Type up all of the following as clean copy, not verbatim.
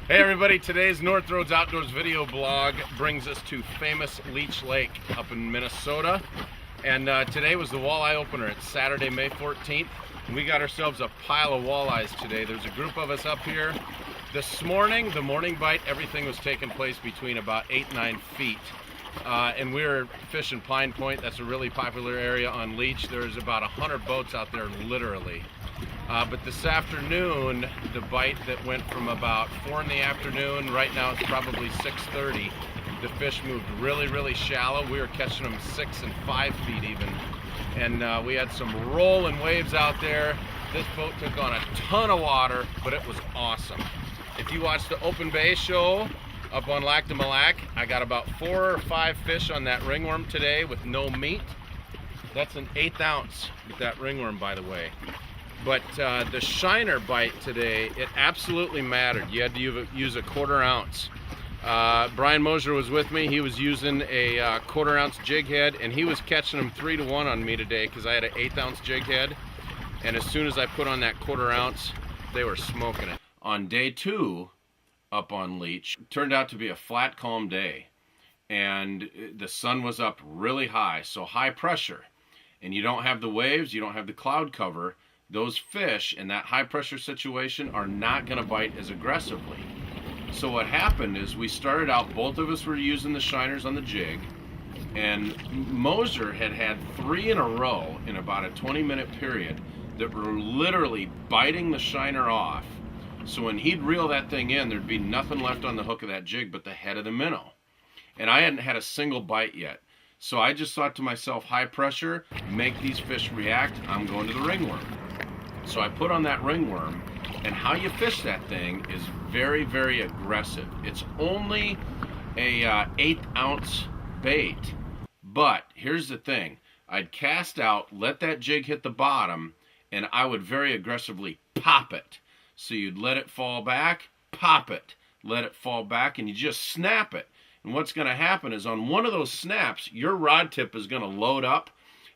Hey everybody, today's North Roads Outdoors video blog brings us to famous Leech Lake up in Minnesota. And today was the walleye opener. It's Saturday, May 14th. And we got ourselves a pile of walleyes today. There's a group of us up here. This morning, the morning bite, everything was taking place between about 8-9 feet. And we were fishing Pine Point. That's a really popular area on Leech. There's about 100 boats out there, literally. But this afternoon, the bite that went from about 4 in the afternoon, right now it's probably 6:30, the fish moved really shallow. We were catching them 6 and 5 feet even. And we had some rolling waves out there. This boat took on a ton of water, but it was awesome. If you watch the Open Bay show up on Lac de Mille Lacs, I got about 4 or 5 fish on that ringworm today with no meat. That's an 1/8 ounce with that ringworm, by the way. But the shiner bite today, it absolutely mattered. You had to use a 1/4 ounce. Brian Mosier was with me. He was using a 1/4 ounce jig head, and he was catching them 3 to 1 on me today because I had an 1/8 ounce jig head. And as soon as I put on that 1/4 ounce, they were smoking it. On day 2 up on Leech, it turned out to be a flat, calm day. And the sun was up really high, so high pressure. And you don't have the waves, you don't have the cloud cover. Those fish in that high pressure situation are not going to bite as aggressively. So what happened is we started out, both of us were using the shiners on the jig, and Moser had 3 in a row in about a 20-minute period that were literally biting the shiner off. So when he'd reel that thing in, there'd be nothing left on the hook of that jig but the head of the minnow. And I hadn't had a single bite yet. So I just thought to myself, high pressure, make these fish react, I'm going to the ringworm. So I put on that ringworm, and how you fish that thing is very aggressive. It's only a 1/8 ounce bait, but here's the thing. I'd cast out, let that jig hit the bottom, and I would very aggressively pop it. So you'd let it fall back, pop it, let it fall back, and you just snap it. And what's going to happen is on one of those snaps, your rod tip is going to load up,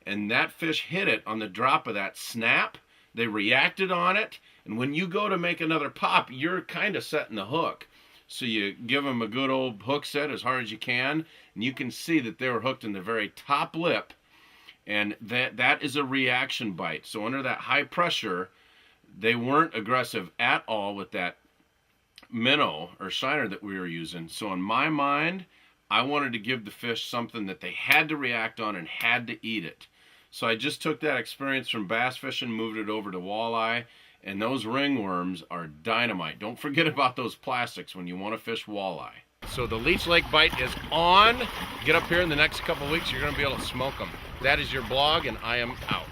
and that fish hit it on the drop of that snap. They reacted on it, and when you go to make another pop, you're kind of setting the hook. So you give them a good old hook set as hard as you can, and you can see that they were hooked in the very top lip, and that is a reaction bite. So under that high pressure, they weren't aggressive at all with that minnow or shiner that we were using. So in my mind, I wanted to give the fish something that they had to react on and had to eat it. So I just took that experience from bass fishing, moved it over to walleye, and those ringworms are dynamite. Don't forget about those plastics when you want to fish walleye. So the Leech Lake bite is on. Get up here in the next couple of weeks, you're going to be able to smoke them. That is your blog, and I am out.